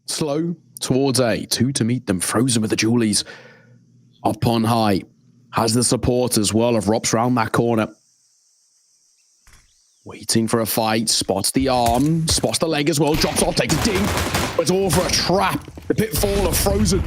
slow towards A. Two to meet them. Frozen with the Julies. Up on high. Has the support as well of Rops round that corner. Waiting for a fight. Spots the arm. Spots the leg as well. Drops off. Takes a ding. But it's all for a trap. The pitfall of Frozen.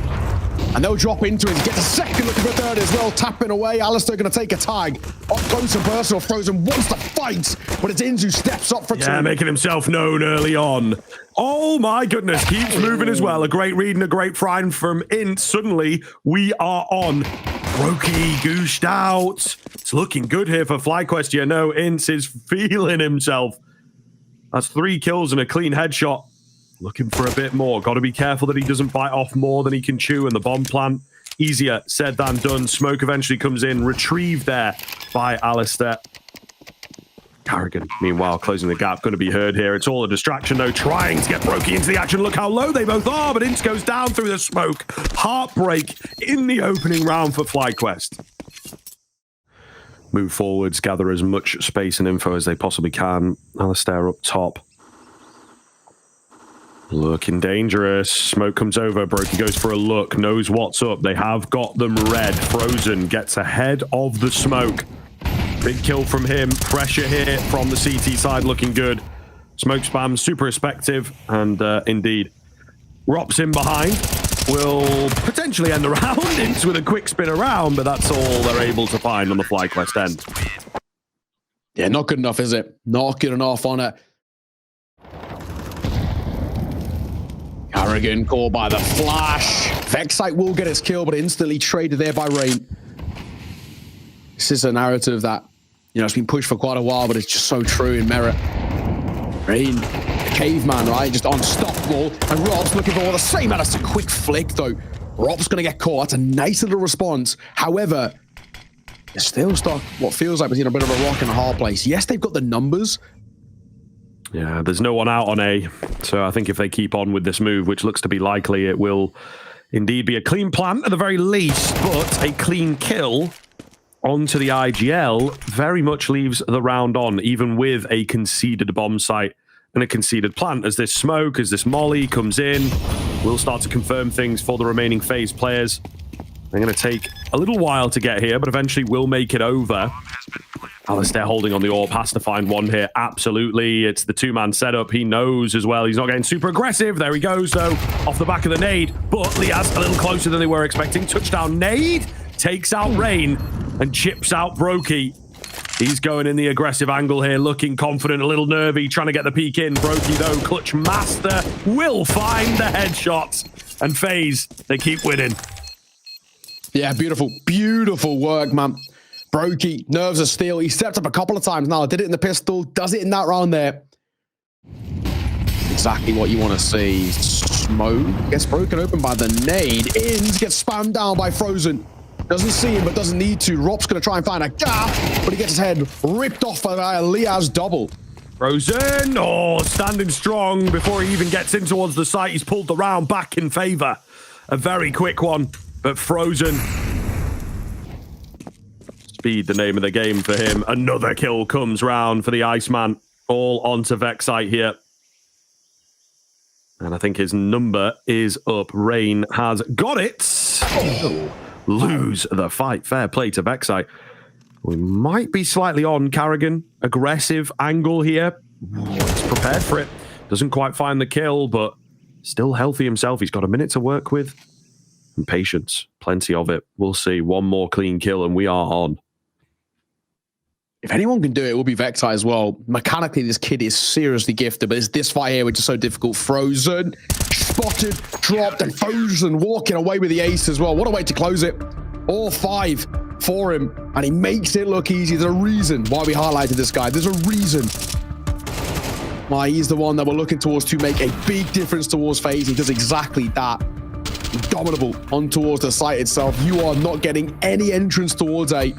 And they'll drop into it. He gets a second, looking for a third as well. Tapping away. Alistair going to take a tag. Up close and personal. Frozen wants to fight. But it's Inzu steps up for two. Yeah, making himself known early on. Oh my goodness. Keeps moving as well. A great read and a great find from Int. Suddenly, we are on. Brokey gooshed out. It's looking good here for FlyQuest. You know, Ints is feeling himself. That's 3 kills and a clean headshot. Looking for a bit more. Got to be careful that he doesn't bite off more than he can chew. And the bomb plant, easier said than done. Smoke eventually comes in. Retrieved there by Alistair. Carrigan, meanwhile, closing the gap. Going to be heard here. It's all a distraction, though. Trying to get Brokey into the action. Look how low they both are. But Ints goes down through the smoke. Heartbreak in the opening round for FlyQuest. Move forwards. Gather as much space and info as they possibly can. Alistair up top. Looking dangerous. Smoke comes over. Brokey goes for a look. Knows what's up. They have got them red. Frozen gets ahead of the smoke. Big kill from him. Pressure here from the CT side. Looking good. Smoke spam. Super effective. And indeed, Rops in behind. Will potentially end the round. Ints with a quick spin around. But that's all they're able to find on the FlyQuest end. Yeah, not good enough, is it? Not good enough on it. Carrigan caught by the flash. Vexite will get its kill, but instantly traded there by Rain. This is a narrative that, you know, it's been pushed for quite a while, but it's just so true in Merit. Rain, the caveman, right? Just unstoppable. And Rob's looking for all the same. That's a quick flick, though. Rob's going to get caught. That's a nice little response. However, they're still stuck what feels like between a bit of a rock and a hard place. Yes, they've got the numbers. Yeah, there's no one out on A. So I think if they keep on with this move, which looks to be likely, it will indeed be a clean plant at the very least, but a clean kill onto the IGL very much leaves the round on, even with a conceded bomb site and a conceded plant. As this smoke, as this molly comes in, we'll start to confirm things for the remaining FaZe players. They're going to take a little while to get here, but eventually will make it over. Alistair holding on the AWP, has to find one here. Absolutely. It's the two-man setup. He knows as well. He's not getting super aggressive. There he goes, though, off the back of the nade. But Liaz a little closer than they were expecting. Touchdown nade. Takes out Rain and chips out Brokey. He's going in the aggressive angle here, looking confident, a little nervy, trying to get the peek in. Brokey, though, clutch master, will find the headshot. And FaZe, they keep winning. Yeah, beautiful, beautiful work, man. Brokey, nerves of steel. He stepped up a couple of times now. Did it in the pistol. Does it in that round there. Exactly what you want to see. Smoke gets broken open by the nade. Inns gets spammed down by Frozen. Doesn't see him, but doesn't need to. Rop's going to try and find a gap, but he gets his head ripped off by a Liaz double. Frozen, standing strong before he even gets in towards the site. He's pulled the round back in favor. A very quick one, but Frozen. Speed, the name of the game for him. Another kill comes round for the Iceman. All onto Vexite here. And I think his number is up. Rain has got it. Oh, lose the fight. Fair play to Vexite. We might be slightly on Carrigan. Aggressive angle here. He's prepared for it. Doesn't quite find the kill, but still healthy himself. He's got a minute to work with. And patience. Plenty of it. We'll see. One more clean kill and we are on. If anyone can do it, it will be Vexite as well. Mechanically, this kid is seriously gifted, but it's this fight here which is so difficult. Frozen, spotted, dropped, and Frozen walking away with the ace as well. What a way to close it. All 5 for him, and he makes it look easy. There's a reason why we highlighted this guy. There's a reason why he's the one that we're looking towards to make a big difference towards FaZe. He does exactly that. Dominable on towards the site itself. You are not getting any entrance towards A.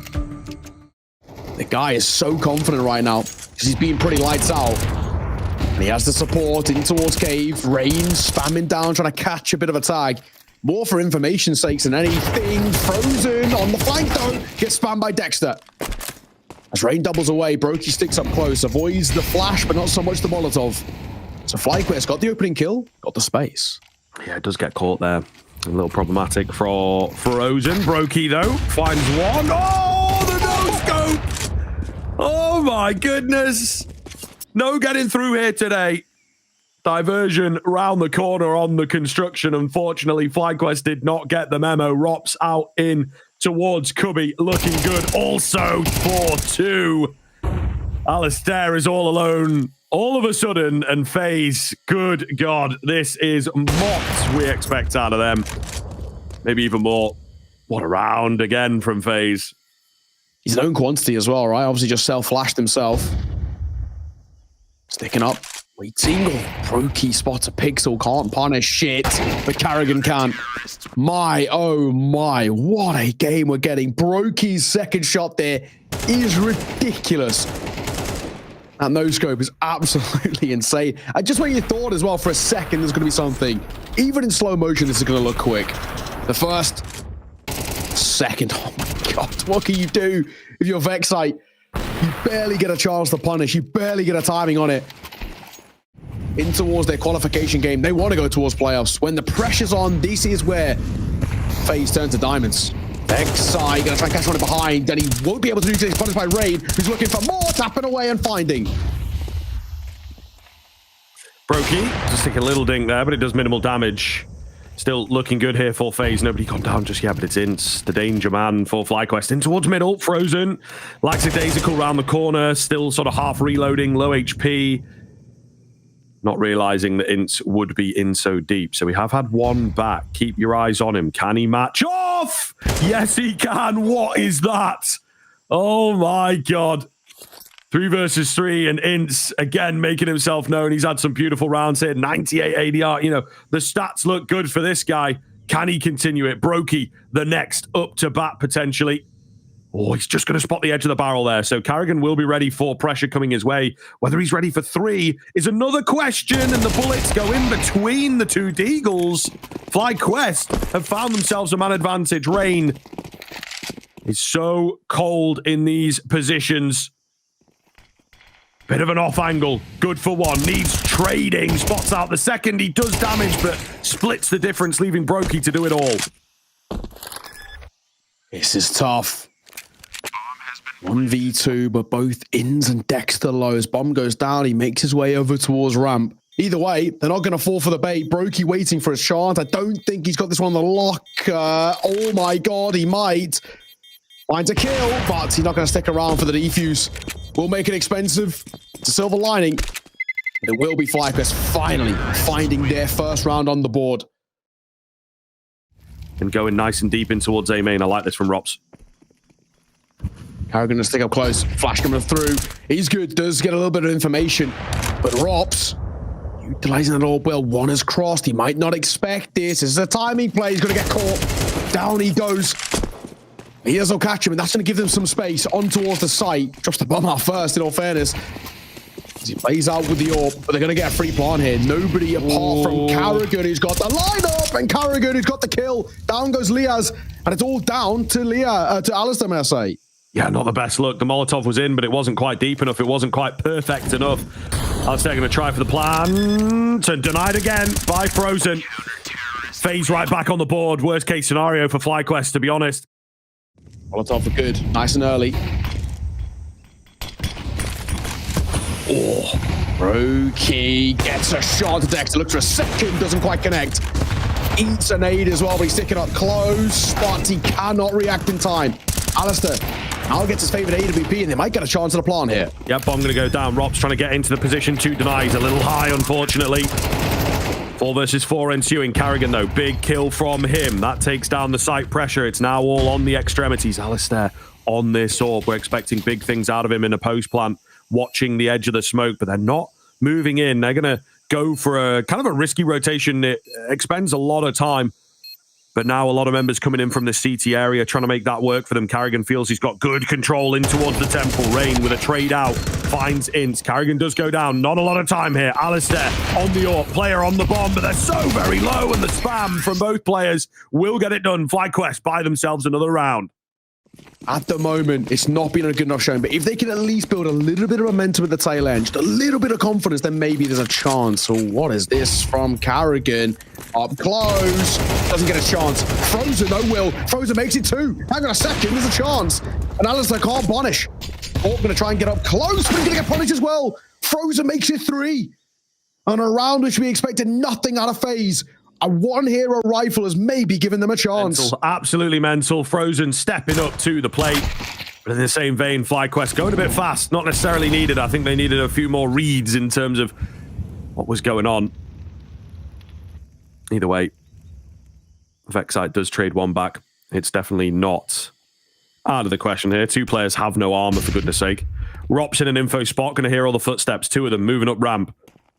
The guy is so confident right now because he's being pretty lights out. And he has the support in towards cave. Rain spamming down, trying to catch a bit of a tag. More for information's sakes than anything. Frozen on the flank, though. Gets spammed by Dexter. As Rain doubles away, Brokey sticks up close. Avoids the flash, but not so much the Molotov. So FlyQuest got the opening kill, got the space. Yeah, it does get caught there. A little problematic for Frozen. Brokey, though, finds one. Oh, the no-scope! Oh, my goodness. No getting through here today. Diversion round the corner on the construction. Unfortunately, FlyQuest did not get the memo. Rops out in towards Cubby. Looking good. Also 4-2. Alistair is all alone all of a sudden, and FaZe, good God, this is mocked we expect out of them. Maybe even more. What a round again from FaZe. He's an own quantity as well, right? Obviously just self-flashed himself. Sticking up. Waiting. Brokey spots a pixel. Can't punish shit, but Carrigan can. My, oh my. What a game we're getting. Brokey's second shot there is ridiculous. That no-scope is absolutely insane. Just when you thought as well for a second there's going to be something. Even in slow motion, this is going to look quick. The first, second. Oh my God. What can you do if you're Vexite? You barely get a chance to punish. You barely get a timing on it. In towards their qualification game. They want to go towards playoffs. When the pressure's on, this is where FaZe turn to diamonds. Vexite gonna try and catch one behind, and he won't be able to do so. He's punished by Raid, who's looking for more, tapping away and finding. Brokey, just take a little dink there, but it does minimal damage. Still looking good here for FaZe. Nobody gone down just yet, but it's Ince, the danger man for FlyQuest. In towards middle, Frozen. Lackadaisical round the corner, still sort of half reloading, low HP. Not realizing that Ince would be in so deep. So we have had one back. Keep your eyes on him. Can he match off? Yes, he can. What is that? Oh my God. 3 versus 3, and Ince again making himself known. He's had some beautiful rounds here. 98 ADR. You know, the stats look good for this guy. Can he continue it? Brokey, the next up to bat potentially. Oh, he's just going to spot the edge of the barrel there. So Carrigan will be ready for pressure coming his way. Whether he's ready for 3 is another question, and the bullets go in between the two Deagles. FlyQuest have found themselves a man advantage. Rain is so cold in these positions. Bit of an off angle. Good for one. Needs trading. Spots out the second. He does damage, but splits the difference, leaving Brokey to do it all. This is tough. 1v2, but both Ins and Dexter lows. Bomb goes down. He makes his way over towards ramp. Either way, they're not going to fall for the bait. Brokey waiting for a chance. I don't think he's got this one on the lock. Oh my God, he might. Finds a kill, but he's not going to stick around for the defuse. Will make it expensive. It's a silver lining. But it will be FlyQuest finally finding their first round on the board. And going nice and deep in towards A main. I like this from Rops. Carrigan to stick up close. Flash coming through. He's good. Does get a little bit of information. But Rops, utilizing that orb well. One has crossed. He might not expect this. This is a timing play. He's going to get caught. Down he goes. He does catch him, and that's going to give them some space on towards the site. Drops the bomb out first, in all fairness. As he plays out with the orb, but they're going to get a free plant here. Nobody apart from Carrigan, who's got the lineup, and Carrigan, who's got the kill. Down goes Liaz, and it's all down to to Alistair, may I say. Yeah, not the best look. The Molotov was in, but it wasn't quite deep enough. It wasn't quite perfect enough. Alistair going to try for the plant, and denied again by Frozen. FaZe right back on the board. Worst case scenario for FlyQuest, to be honest. Molotov for good. Nice and early. Oh, Brokey gets a shot to Dexter. Looks for a second, doesn't quite connect. Eats a nade as well, but he's sticking up close, but he cannot react in time. Alistair now gets his favorite AWP, and they might get a chance at a plant here. Yep, bomb going to go down. Rob's trying to get into the position to deny. He's a little high, unfortunately. 4 versus 4 ensuing. Carrigan, though, big kill from him. That takes down the site pressure. It's now all on the extremities. Alistair on this orb. We're expecting big things out of him in a post plant, watching the edge of the smoke, but they're not moving in. They're going to go for a kind of a risky rotation. It expends a lot of time. But now a lot of members coming in from the CT area, trying to make that work for them. Carrigan feels he's got good control in towards the temple. Rain with a trade out, finds Ince. Carrigan does go down. Not a lot of time here. Alistair on the AWP, player on the bomb, but they're so very low, and the spam from both players will get it done. FlyQuest buy themselves another round. At the moment, it's not been a good enough showing, but if they can at least build a little bit of momentum at the tail end, just a little bit of confidence, then maybe there's a chance. So what is this from Carrigan? Up close. Doesn't get a chance. Frozen, though, will. Frozen makes it 2. Hang on a second, there's a chance. And Alistair can't punish. Orc going to try and get up close, but he's going to get punished as well. Frozen makes it 3. On a round which we expected nothing out of FaZe. A one-hero rifle has maybe given them a chance. Mental, absolutely mental. Frozen stepping up to the plate. But in the same vein, FlyQuest going a bit fast. Not necessarily needed. I think they needed a few more reads in terms of what was going on. Either way, Vexite does trade one back. It's definitely not out of the question here. 2 players have no armor, for goodness sake. Rop's in an info spot. Going to hear all the footsteps. 2 of them moving up ramp.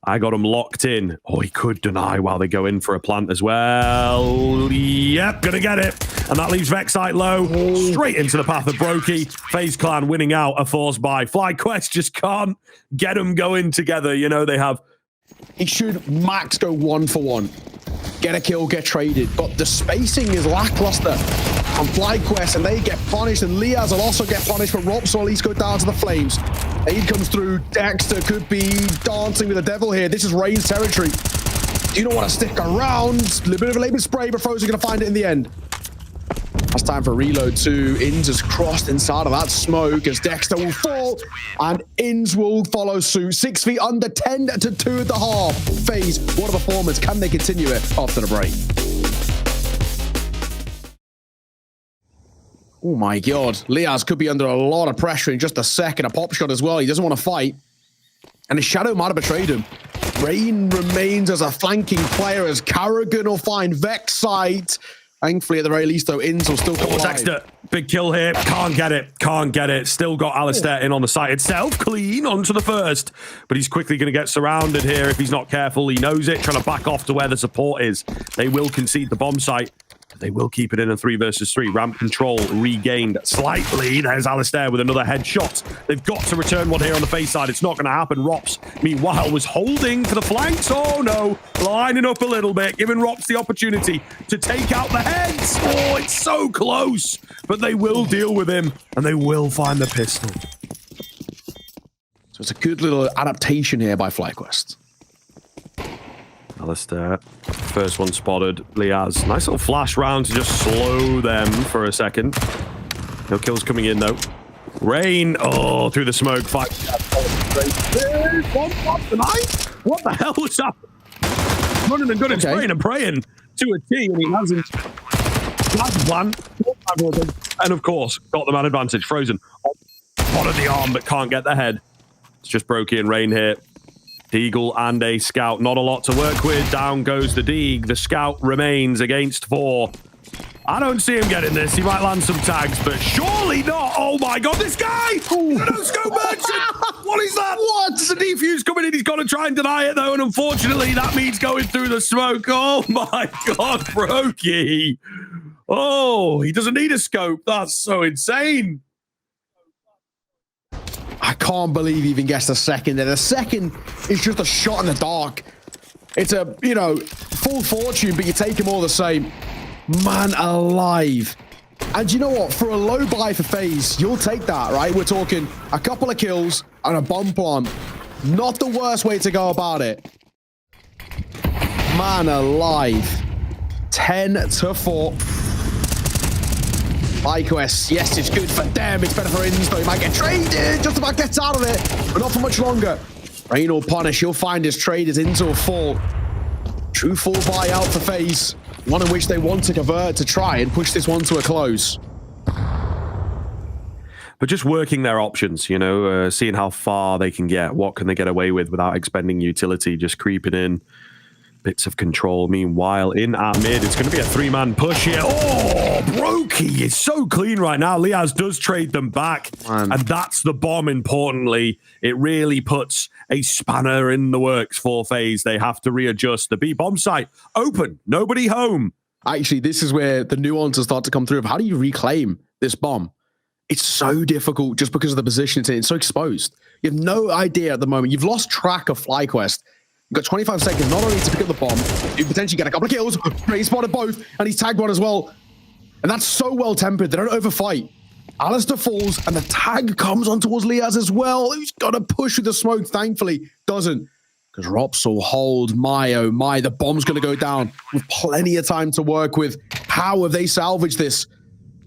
I got him locked in. Oh, he could deny while they go in for a plant as well. Yep, gonna get it. And that leaves Vexite low. Straight into the path of Brokey. FaZe Clan winning out a force buy. FlyQuest just can't get them going together. You know, they have... He should max go 1 for 1. Get a kill, get traded. But the spacing is lackluster on FlyQuest, and they get punished, and Liaz will also get punished, but Rops will at least go down to the flames. Aid comes through. Dexter could be dancing with the devil here. This is Rain's territory. You don't want to stick around. A little bit of a labor spray, but Frozen going to find it in the end. That's time for a reload too. Inns has crossed inside of that smoke as Dexter will fall, and Inns will follow suit. 6 feet under, 10 to 2 at the half. FaZe, what a performance. Can they continue it after the break? Oh my God. Liaz could be under a lot of pressure in just a second. A pop shot as well. He doesn't want to fight. And his shadow might have betrayed him. Rain remains as a flanking player as Carrigan will find Vexite. Thankfully, at the very least, though, Inns will still come alive. Dexter, big kill here. Can't get it. Can't get it. Still got Alistair in on the site itself. Clean onto the first. But he's quickly going to get surrounded here if he's not careful. He knows it. Trying to back off to where the support is. They will concede the bomb site. They will keep it in a 3 versus 3. Ramp control regained slightly. There's Alistair with another headshot. They've got to return one here on the face side. It's not going to happen. Rops, meanwhile, was holding to the flanks. Oh, no. Lining up a little bit, giving Rops the opportunity to take out the heads. Oh, it's so close. But they will deal with him, and they will find the pistol. So it's a good little adaptation here by FlyQuest. Alistair, first one spotted. Liaz, nice little flash round to just slow them for a second. No kills coming in though. Rain, oh, through the smoke. What the hell was that? Running and gunning, spraying and praying to a T, and he hasn't. That's the plan. And of course, got the man advantage. Frozen, spotted the arm, but can't get the head. It's just Brokey and Rain here. Deagle and a scout, not a lot to work with. Down goes the Deag. The scout remains against 4. I don't see him getting this. He might land some tags, but surely not. Oh my God, this guy! No scope merchant! What is that? What? There's a defuse coming in. He's got to try and deny it though, and unfortunately that means going through the smoke. Oh my God, Brokey. Oh, he doesn't need a scope. That's so insane. I can't believe he even gets the second there. The second is just a shot in the dark. It's a, you know, full fortune, but you take him all the same. Man alive. And you know what? For a low buy for FaZe, you'll take that, right? We're talking a couple of kills and a bomb plant. Not the worst way to go about it. Man alive. 10 to 4. FlyQuest, yes, it's good for them. It's better for Inns, though. He might get traded. Just about gets out of it, but not for much longer. Rain will punish. He'll find his trade. His Inns will fall. True full buy out for FaZe. One in which they want to convert to try and push this one to a close. But just working their options, you know, seeing how far they can get. What can they get away with without expending utility? Just creeping in. Bits of control. Meanwhile, in at mid, it's going to be a 3-man push here. Oh, Brokey is so clean right now. Liaz does trade them back. And that's the bomb, importantly. It really puts a spanner in the works for FaZe. They have to readjust. The B bomb site open. Nobody home. Actually, this is where the nuances start to come through of how do you reclaim this bomb? It's so difficult just because of the position it's in. It's so exposed. You have no idea at the moment. You've lost track of FlyQuest. You've got 25 seconds, not only to pick up the bomb, you potentially get a couple of kills. He spotted both, and he's tagged one as well. And that's so well-tempered. They don't overfight. Alistair falls, and the tag comes on towards Liaz as well. Who's got to push with the smoke? Thankfully, doesn't. Because Rops will hold. My, oh my, the bomb's going to go down with plenty of time to work with. How have they salvaged this?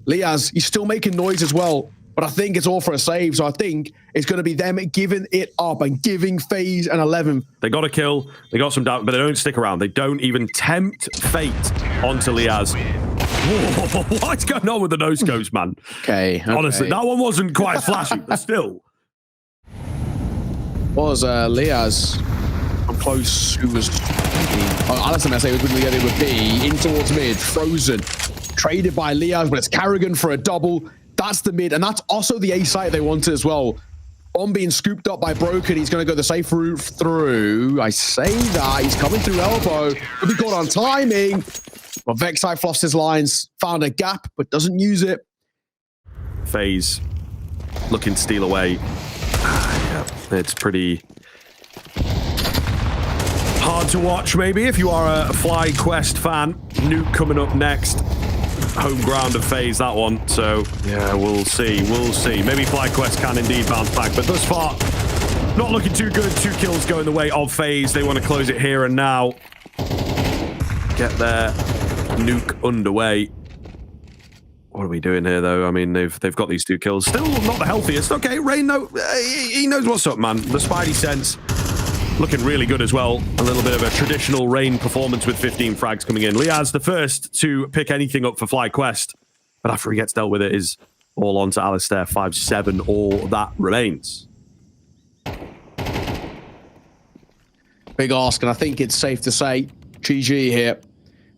Liaz, he's still making noise as well, but I think it's all for a save. So I think it's going to be them giving it up and giving FaZe an 11. They got a kill. They got some doubt, but they don't stick around. They don't even tempt fate onto Liaz. Whoa, what's going on with the no-scopes, man? Okay. Honestly, that one wasn't quite flashy, but still. Was Liaz up close? Who was? Alistair, I say, was going to get it with B in towards mid. Frozen, traded by Liaz, but it's Carrigan for a double. That's the mid, and that's also the A site they wanted as well. On being scooped up by Broken, he's going to go the safe route through. I say that he's coming through elbow. Could be caught on timing. But Vexite flossed his lines, found a gap, but doesn't use it. FaZe looking to steal away. Yeah, it's pretty hard to watch, maybe, if you are a FlyQuest fan. Nuke coming up next. Home ground of FaZe, that one. So, yeah, we'll see. We'll see. Maybe FlyQuest can indeed bounce back, but thus far, not looking too good. 2 kills going the way of FaZe. They want to close it here and now. Get their nuke underway. What are we doing here, though? I mean, they've got these 2 kills. Still not the healthiest. Okay, Rain, no, he knows what's up, man. The Spidey sense looking really good as well. A little bit of a traditional Rain performance with 15 frags coming in. Liaz, the first to pick anything up for FlyQuest, but after he gets dealt with it, is all on to Alistair. 5-7, all that remains. Big ask, and I think it's safe to say GG here.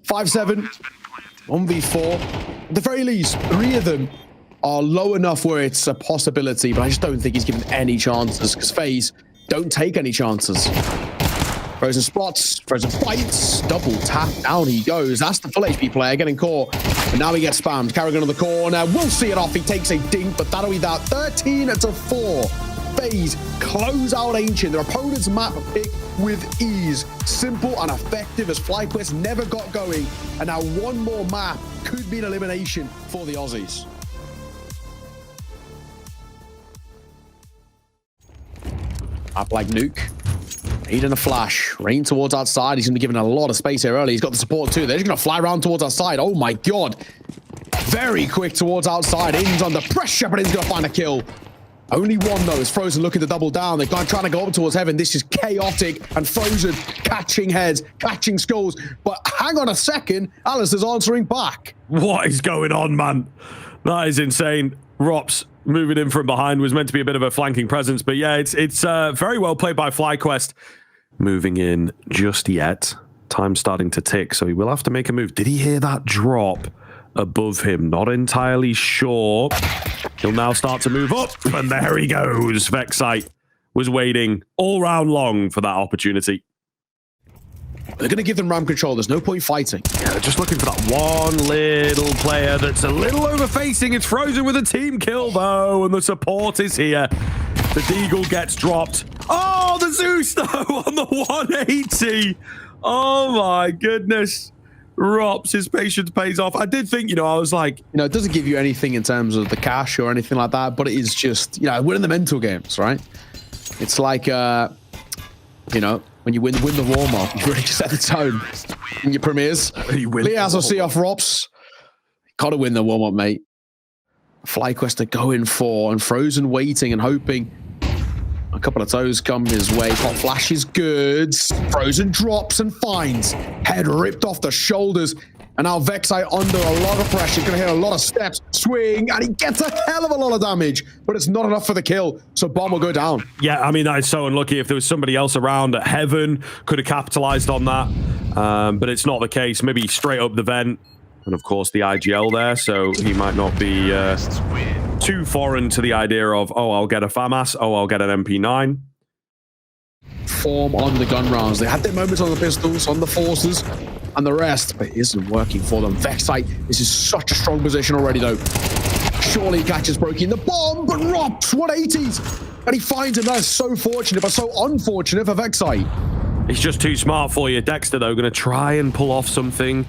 5-7, 1v4. At the very least, 3 of them are low enough where it's a possibility, but I just don't think he's given any chances, because FaZe don't take any chances. Frozen spots, Frozen fights, double tap, down he goes. That's the full HP player getting caught, and now he gets spammed. Carrigan on the corner, we'll see it off. He takes a dink, but that'll be that. 13-4. FaZe close out Ancient. Their opponent's map pick with ease. Simple and effective as FlyQuest never got going. And now one more map could be an elimination for the Aussies. Up like Nuke. Aiden a flash. Rain towards outside. He's going to be given a lot of space here early. He's got the support too. They're just going to fly around towards outside. Oh my god. Very quick towards outside. Aiden's under pressure, but he's going to find a kill. Only one, though, is Frozen looking to double down. They're trying to go up towards Heaven. This is chaotic, and Frozen catching heads, catching skulls. But hang on a second, Alistair's answering back. What is going on, man? That is insane. Rops moving in from behind was meant to be a bit of a flanking presence, but yeah, it's very well played by FlyQuest. Moving in just yet. Time starting to tick, so he will have to make a move. Did he hear that drop above him? Not entirely sure. He'll now start to move up, and there he goes. Vexite was waiting all round long for that opportunity. They're going to give them RAM control. There's no point fighting. Yeah, they're just looking for that one little player that's a little overfacing. It's Frozen with a team kill, though, and the support is here. The Deagle gets dropped. Oh, the Zeus, though, on the 180. Oh, my goodness. Rops, his patience pays off. I did think, I was like... it doesn't give you anything in terms of the cash or anything like that, but it is just, winning the mental games, right? It's like, when you win the warm-up, you really set the tone in your premieres. Liaz will see off Rops. Gotta win the warm-up, mate. FlyQuest are going for, and Frozen waiting and hoping. A couple of toes come his way. Pop flash is good. Frozen drops and finds. Head ripped off the shoulders. And now Vexite under a lot of pressure. Going to hit a lot of steps. Swing. And he gets a hell of a lot of damage. But it's not enough for the kill. So Bomb will go down. Yeah, I mean, that is so unlucky. If there was somebody else around at Heaven, could have capitalized on that. But it's not the case. Maybe straight up the vent. And of course, the IGL there. So he might not be too foreign to the idea of, oh, I'll get a FAMAS. Oh, I'll get an MP9. Form on the gun rounds. They had their moments on the pistols, on the forces, and the rest, but it isn't working for them. Vexite, this is such a strong position already, though. Surely catches Brokey in the bomb, but Rops, 180s! And he finds him. That is so fortunate, but so unfortunate for Vexite. He's just too smart for you. Dexter, though, going to try and pull off something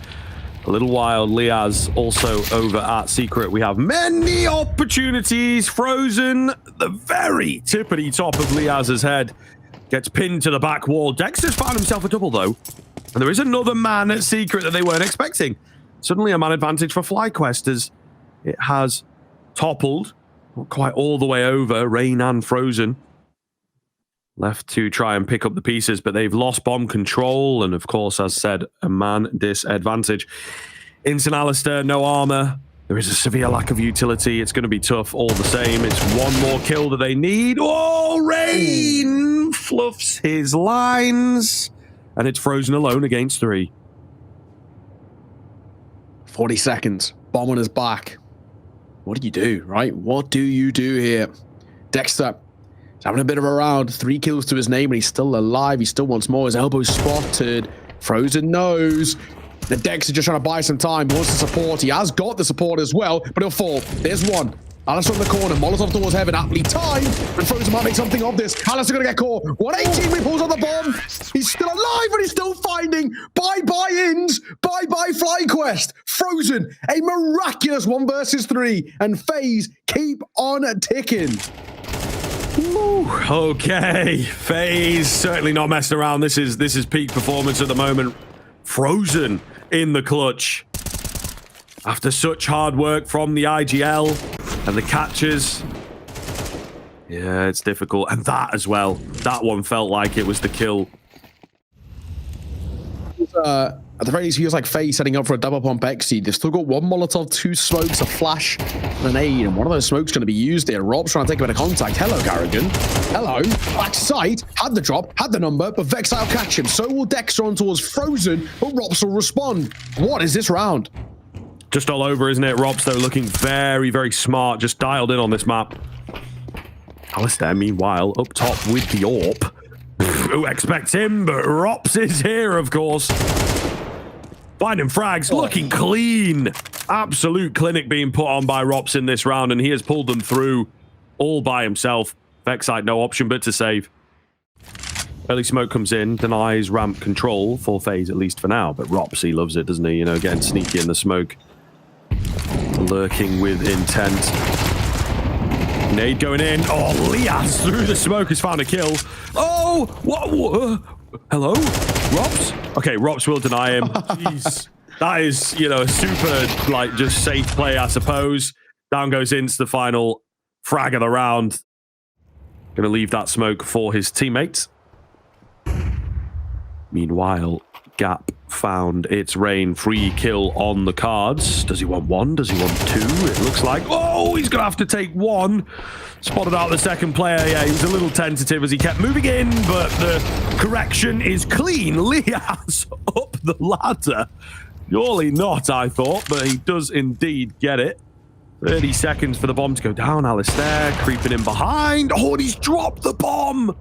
A little wild. Liaz also over at Secret. We have many opportunities. Frozen, the very tippity top of Liaz's head, gets pinned to the back wall. Dexter's found himself a double, though. And there is another man at Secret that they weren't expecting. Suddenly a man advantage for FlyQuest as it has toppled. Not quite all the way over. Rain and Frozen left to try and pick up the pieces, but they've lost bomb control. And of course, as said, a man disadvantage. Instant Alistair, no armor. There is a severe lack of utility. It's going to be tough all the same. It's one more kill that they need. Oh, Rain fluffs his lines. And it's Frozen alone against 3. 40 seconds. Bomb on his back. What do you do, right? What do you do here? Dexter is having a bit of a round. 3 kills to his name, and he's still alive. He still wants more. His elbow spotted. Frozen knows. The Dexter just trying to buy some time. He wants the support. He has got the support as well, but he'll fall. There's one. Alistair on the corner. Molotov towards heaven. Aptly timed. And Frozen might make something of this. Alistair going to get caught. 118 when he pulls on the bomb. He's still alive, but he's still finding. Bye-bye ins. Bye-bye FlyQuest. Frozen. A miraculous 1 versus 3. And FaZe keep on ticking. Ooh, okay. FaZe certainly not messing around. This is peak performance at the moment. Frozen in the clutch. After such hard work from the IGL and the catchers. Yeah, it's difficult. And that as well. That one felt like it was the kill. At the very least, feels like FaZe setting up for a double pump Exceed. They've still got 1 Molotov, 2 smokes, a flash, and an aid. And one of those smokes going to be used here. Rob's trying to take a bit of contact. Hello, Carrigan. Hello. Back sight. Had the drop, had the number, but Vexile will catch him. So will Dexter on towards Frozen, but Robs will respond. What is this round? Just all over, isn't it? Robs, though, looking very, very smart. Just dialed in on this map. Alistair, meanwhile, up top with the AWP. Who expects him? But Rops is here, of course. Finding frags, looking clean. Absolute clinic being put on by Rops in this round, and he has pulled them through all by himself. Vexite, no option but to save. Early smoke comes in, denies ramp control for FaZe, at least for now. But Rops, he loves it, doesn't he? You know, getting sneaky in the smoke. Lurking with intent. Nade going in. Oh, Liaz through the smoke has found a kill. Oh, what? Hello? Rops? Okay, Rops will deny him. Jeez. That is, you know, a super, like, just safe play, I suppose. Down goes into the final frag of the round. Going to leave that smoke for his teammates. Meanwhile, Gap found its Rain. Free kill on the cards. Does he want 1? Does he want 2? It looks like... Oh, he's going to have to take 1. Spotted out the second player. Yeah, he was a little tentative as he kept moving in, but the correction is clean. Liaz up the ladder. Surely not, I thought, but he does indeed get it. 30 seconds for the bomb to go down. Alistair creeping in behind. Oh, and he's dropped the bomb.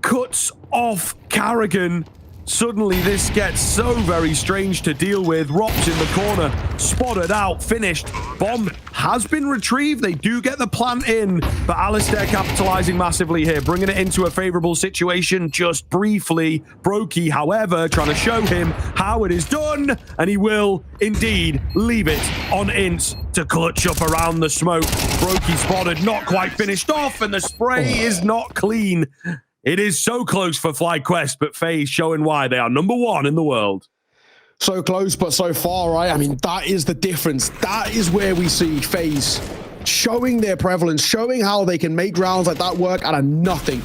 Cuts off Carrigan. Suddenly, this gets so very strange to deal with. Rops in the corner, spotted out, finished. Bomb has been retrieved. They do get the plant in, but Alistair capitalizing massively here, bringing it into a favorable situation just briefly. Brokey, however, trying to show him how it is done, and he will indeed leave it on Ints to clutch up around the smoke. Brokey spotted, not quite finished off, and the spray is not clean. It is so close for FlyQuest, but FaZe showing why they are #1 in the world. So close, but so far, right? I mean, that is the difference. That is where we see FaZe showing their prevalence, showing how they can make rounds like that work out of nothing.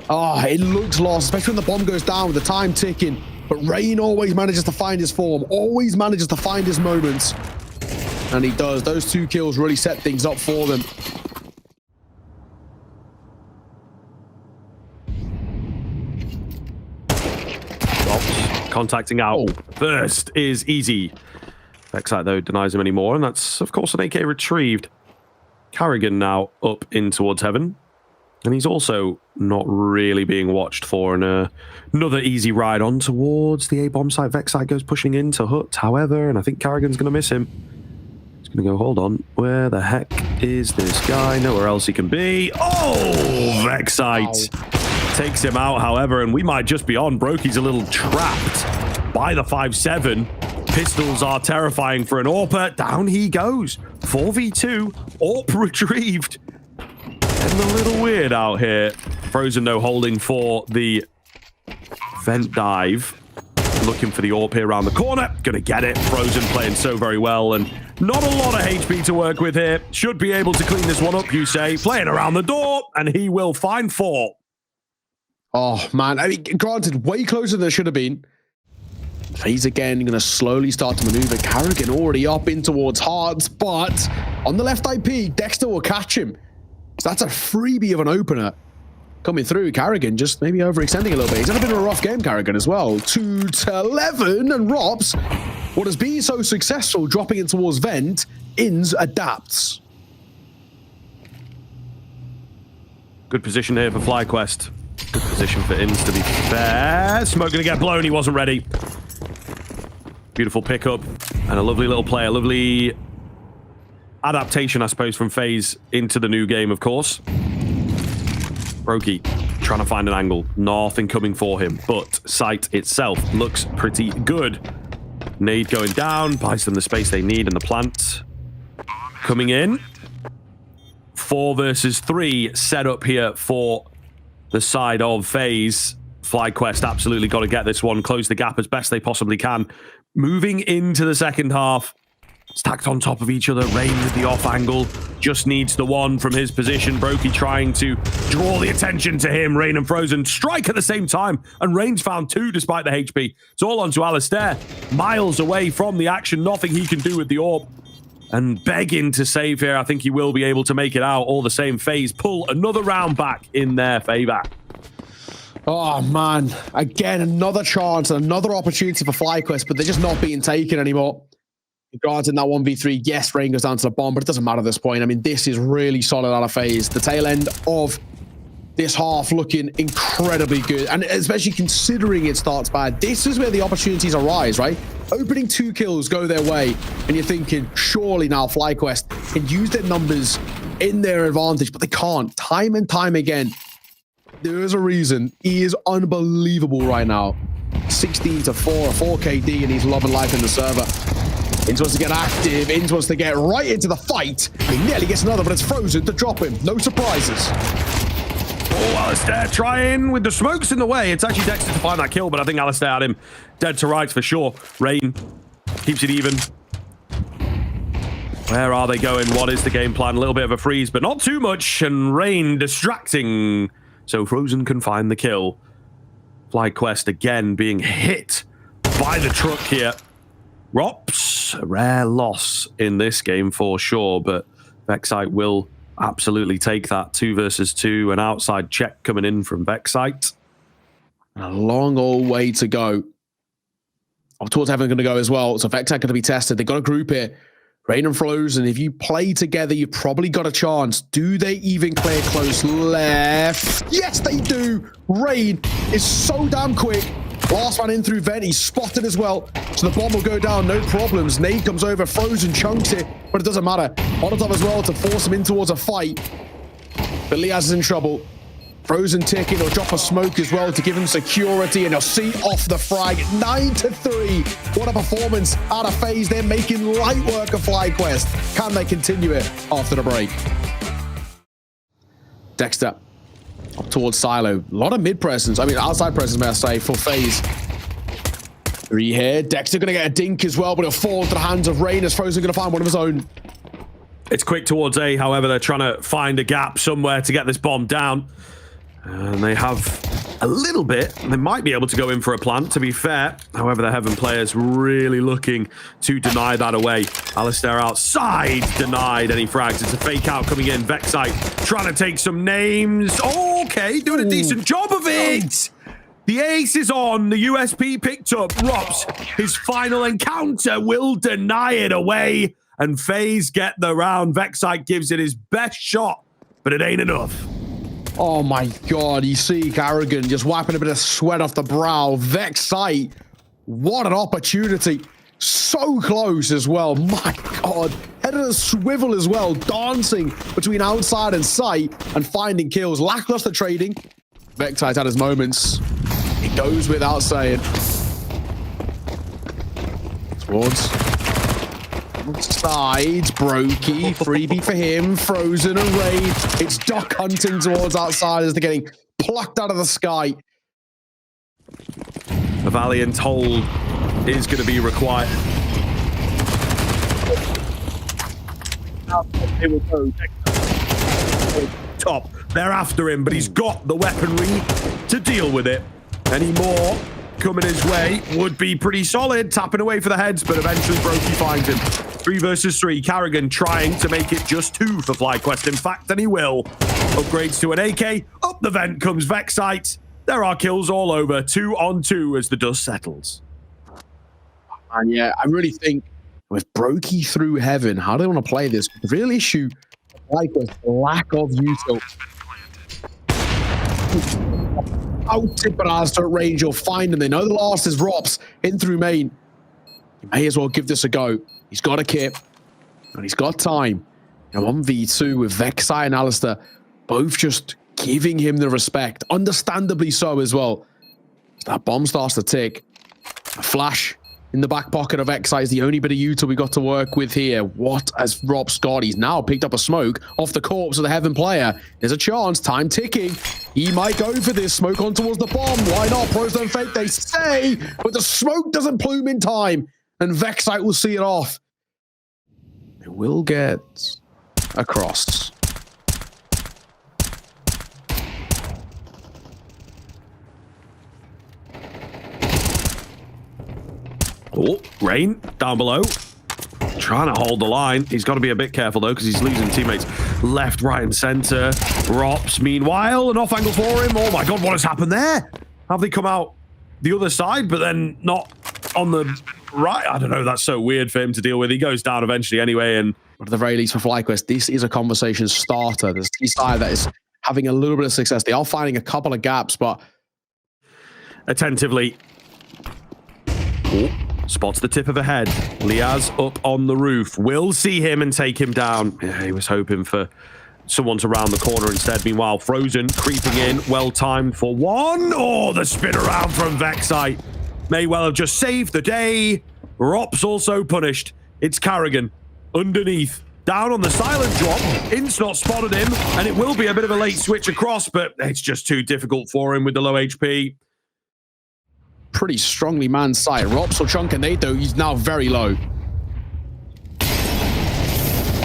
It looks lost, especially when the bomb goes down with the time ticking. But Rain always manages to find his form, always manages to find his moments. And he does. Those 2 kills really set things up for them. Contacting out first is easy. Vexite, though, denies him anymore, and that's, of course, an AK retrieved. Carrigan now up in towards heaven, and he's also not really being watched for. And another easy ride on towards the A-bomb site. Vexite goes pushing into Hut, however, and I think Carrigan's going to miss him. He's going to go, hold on, where the heck is this guy? Nowhere else he can be. Oh, Vexite. Wow. Takes him out, however, and we might just be on. Brokey's a little trapped by the 5-7. pistols are terrifying for an AWPer. Down he goes. 4v2. AWP retrieved. Getting a little weird out here. Frozen, though, holding for the vent dive. Looking for the AWP here around the corner. Gonna get it. Frozen playing so very well, and not a lot of HP to work with here. Should be able to clean this one up, you say. Playing around the door, and he will find 4. Oh, man. I mean, granted, way closer than it should have been. FaZe again going to slowly start to maneuver. Carrigan already up in towards Hearts, but on the left IP, Dexter will catch him. So that's a freebie of an opener coming through. Carrigan just maybe overextending a little bit. He's had a bit of a rough game, Carrigan, as well. 2-11, and Rops, what has been so successful dropping in towards Vent, Inns adapts. Good position here for FlyQuest. Good position for Inns, to be fair. Smoke going to get blown. He wasn't ready. Beautiful pickup and a lovely little play, a lovely adaptation, I suppose, from FaZe into the new game, of course. Brokey trying to find an angle. Nothing coming for him, but sight itself looks pretty good. Nade going down, buys them the space they need in the plant. Coming in. 4 versus 3 set up here for the side of FaZe. FlyQuest absolutely got to get this one, close the gap as best they possibly can. Moving into the second half, stacked on top of each other. Rain with the off angle, just needs the one from his position. Brokey trying to draw the attention to him. Rain and Frozen strike at the same time, and Rain's found 2 despite the HP. It's all onto Alistair, miles away from the action, nothing he can do with the AWP. And begging to save here. I think he will be able to make it out. All the same, FaZe pull another round back in their favor. Oh, man. Again, another chance, another opportunity for FlyQuest, but they're just not being taken anymore. Granted, that 1v3, yes, Rain goes down to the bomb, but it doesn't matter at this point. I mean, this is really solid out of FaZe. The tail end of this half looking incredibly good, and especially considering it starts bad. This is where the opportunities arise, right? Opening 2 kills go their way, and you're thinking, surely now FlyQuest can use their numbers in their advantage, but they can't. Time and time again, there is a reason. He is unbelievable right now. 16-4, 4 KD, and he's loving life in the server. Inns wants to get active. Inns wants to get right into the fight. He nearly gets another, but it's Frozen to drop him. No surprises. Oh, Alistair trying with the smokes in the way. It's actually Dexter to find that kill, but I think Alistair had him dead to rights for sure. Rain keeps it even. Where are they going? What is the game plan? A little bit of a freeze, but not too much. And Rain distracting, so Frozen can find the kill. FlyQuest again being hit by the truck here. Rops, a rare loss in this game for sure, but Vexite will absolutely take that. 2 versus 2, an outside check coming in from Vexite. A long old way to go. Up towards Heaven going to go as well, so Vexite going to be tested. They've got a group here. Rain and Frozen, if you play together, you've probably got a chance. Do they even clear close left? Yes, they do. Rain is so damn quick. Last man in through Vent, he's spotted as well. So the bomb will go down, no problems. Nade comes over, Frozen chunks it, but it doesn't matter. On top as well to force him in towards a fight. But Liaz is in trouble. Frozen ticking, he'll drop a smoke as well to give him security, and he'll see off the frag. 9-3. What a performance out of FaZe. They're making light work of FlyQuest. Can they continue it after the break? Dexter up towards Silo. A lot of mid presence. I mean, outside presence, may I say, for FaZe. 3 here. Dexter going to get a dink as well, but it'll fall into the hands of Rain as Frozen going to find one of his own. It's quick towards A, however, they're trying to find a gap somewhere to get this bomb down. And they have a little bit. They might be able to go in for a plant, to be fair. However, the Heaven players really looking to deny that away. Alistair outside, denied any frags. It's a fake out coming in. Vexite trying to take some names. Oh, okay, doing a decent job of it. The ace is on. The USP picked up. Rops, his final encounter, will deny it away. And FaZe get the round. Vexite gives it his best shot, but it ain't enough. Oh my God, you see Carrigan just wiping a bit of sweat off the brow. Vexite, what an opportunity. So close as well. My God, head of a swivel as well, dancing between outside and sight and finding kills. Lackluster trading. Vexite had his moments. It goes without saying. Towards sides, Brokey, freebie for him, Frozen and Raid. It's duck hunting towards outside as they're getting plucked out of the sky. A valiant hold is going to be required. They will go top. They're after him, but he's got the weaponry to deal with it. Any more coming his way would be pretty solid. Tapping away for the heads, but eventually Brokey finds him. 3 versus 3. Carrigan trying to make it just 2 for FlyQuest. In fact, and he will. Upgrades to an AK. Up the vent comes Vexite. There are kills all over. 2 on 2 as the dust settles. And yeah, I really think with Brokey through heaven, how do they want to play this? The real issue, like this lack of util. Out tip but as to range, you'll find him. They know the last is Rops in through main. You may as well give this a go. He's got a kit and he's got time. 1v2 with Vexite and Alistair, both just giving him the respect, understandably so as well. That bomb starts to tick. A flash in the back pocket of Vexite is the only bit of util we got to work with here. What has Rops got? He's now picked up a smoke off the corpse of the Heaven player. There's a chance, time ticking. He might go for this, smoke on towards the bomb. Why not? Pros don't fake, they say, but the smoke doesn't plume in time, and Vexite will see it off. It will get across. Oh, Rain down below. Trying to hold the line. He's got to be a bit careful, though, because he's losing teammates left, right, and center. Rops, meanwhile, an off angle for him. Oh, my God, what has happened there? Have they come out the other side, but then not on the right? I don't know. That's so weird for him to deal with. He goes down eventually anyway, and But at the very least for FlyQuest, this is a conversation starter. There's a side that is having a little bit of success. They are finding a couple of gaps, but attentively. Oh, spots the tip of a head. Liaz up on the roof. Will see him and take him down. Yeah, he was hoping for someone to round the corner instead. Meanwhile, Frozen creeping in. Well timed for one. Oh, the spin around from Vexite. May well have just saved the day. Rops also punished. It's Carrigan underneath. Down on the silent drop. Ince not spotted him. And it will be a bit of a late switch across, but it's just too difficult for him with the low HP. Pretty strongly manned site. Rops will chunk and they do. He's now very low.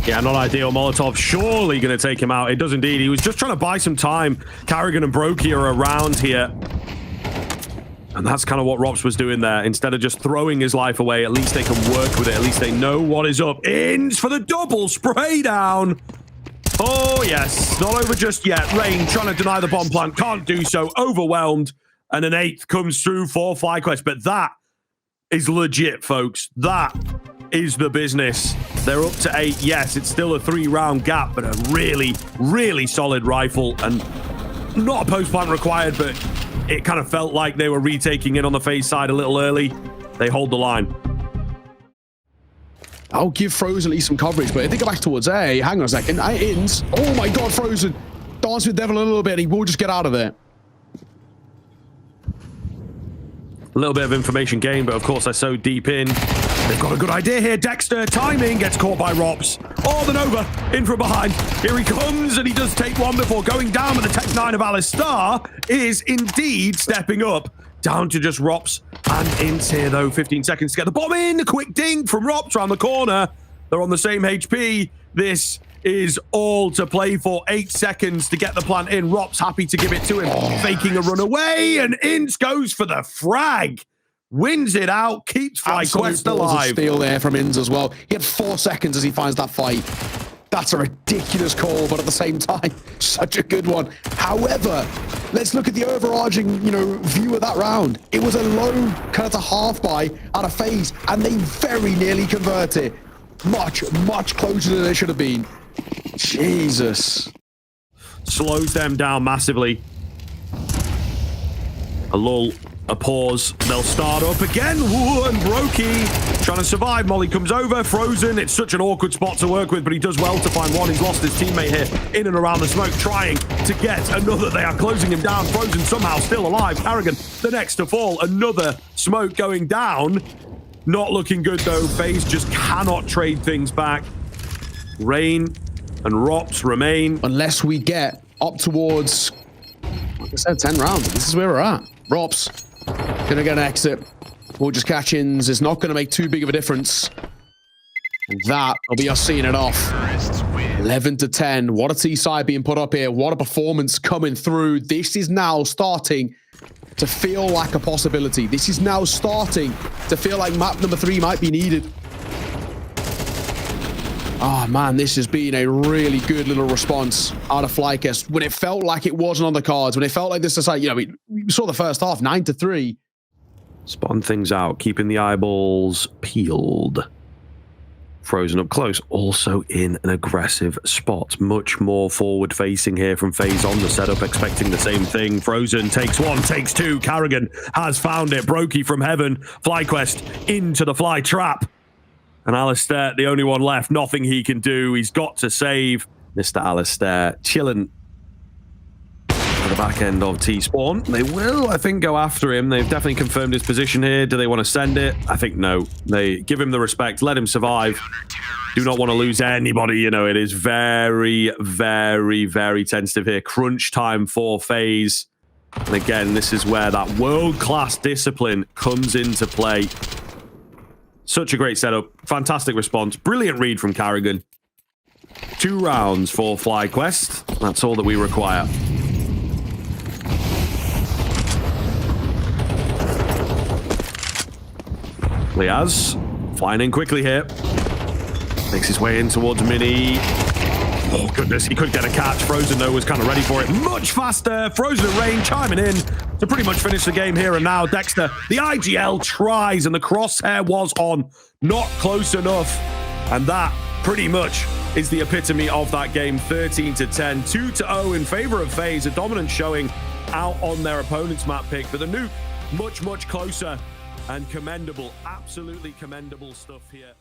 Yeah, not ideal. Molotov surely going to take him out. It does indeed. He was just trying to buy some time. Carrigan and Brokey are around here. And that's kind of what Rops was doing there. Instead of just throwing his life away, at least they can work with it. At least they know what is up. Ins for the double spray down. Oh, yes. Not over just yet. Rain trying to deny the bomb plant. Can't do so. Overwhelmed. And an 8th comes through for FlyQuest. But that is legit, folks. That is the business. They're up to 8. Yes, it's still a 3-round gap, but a really, really solid rifle. And not a post-plant required, but it kind of felt like they were retaking it on the FaZe side a little early. They hold the line. I'll give Frozen at least some coverage, but if they go back towards A, hang on a second. Ins. Oh my God, Frozen. Dance with Devil a little bit. He will just get out of there. A little bit of information gained, but of course they're so deep in. They've got a good idea here. Dexter, timing, gets caught by Rops. Oh, the Nova, in from behind. Here he comes, and he does take one before going down, but the Tech 9 of Alistar is indeed stepping up. Down to just Rops and Ince here, though. 15 seconds to get the bomb in. A quick ding from Rops around the corner. They're on the same HP. This is all to play for. 8 seconds to get the plant in. Rops happy to give it to him. Faking a run away, and Ince goes for the frag. Wins it out, keeps FlyQuest alive. Steal there from Ince as well. He had 4 seconds as he finds that fight. That's a ridiculous call, but at the same time, such a good one. However, let's look at the overarching, view of that round. It was a low, kind of a half buy out of FaZe, and they very nearly converted. Much, much closer than they should have been. Jesus. Slows them down massively. A lull, a pause. They'll start up again. Ooh, and Brokey trying to survive. Molly comes over. Frozen. It's such an awkward spot to work with, but he does well to find one. He's lost his teammate here in and around the smoke, trying to get another. They are closing him down. Frozen somehow still alive. Carrigan, the next to fall. Another smoke going down. Not looking good, though. FaZe just cannot trade things back. Rain and Rops remain. Unless we get up towards, like I said, 10 rounds. This is where we're at. Rops gonna get an exit. We'll just catch-ins. It's not gonna make too big of a difference. And that will be us seeing it off. 11-10. What a T-side being put up here. What a performance coming through. This is now starting to feel like a possibility. This is now starting to feel like map number 3 might be needed. Oh man, this has been a really good little response out of FlyQuest when it felt like it wasn't on the cards, when it felt like this is like, you know, we saw the first half 9-3. Spotting things out, keeping the eyeballs peeled. Frozen up close, also in an aggressive spot. Much more forward facing here from FaZe on the setup, expecting the same thing. Frozen takes one, takes two. Carrigan has found it. Brokey from heaven. FlyQuest into the fly trap. And Alistair, the only one left. Nothing he can do. He's got to save. Mr. Alistair chilling at the back end of T-Spawn. They will, I think, go after him. They've definitely confirmed his position here. Do they want to send it? I think no. They give him the respect. Let him survive. Do not want to lose anybody. You know, it is very, very, very tentative here. Crunch time for FaZe. And again, this is where that world-class discipline comes into play. Such a great setup. Fantastic response. Brilliant read from Carrigan. 2 rounds for FlyQuest. That's all that we require. Liaz flying in quickly here. Makes his way in towards Mini. Oh, goodness, he could get a catch. Frozen, though, was kind of ready for it. Much faster. Frozen and Rain chiming in to pretty much finish the game here and now. Dexter, the IGL tries, and the crosshair was on. Not close enough. And that pretty much is the epitome of that game. 13-10, 2-0 in favor of FaZe. A dominant showing out on their opponent's map pick. But the Nuke, much, much closer and commendable. Absolutely commendable stuff here.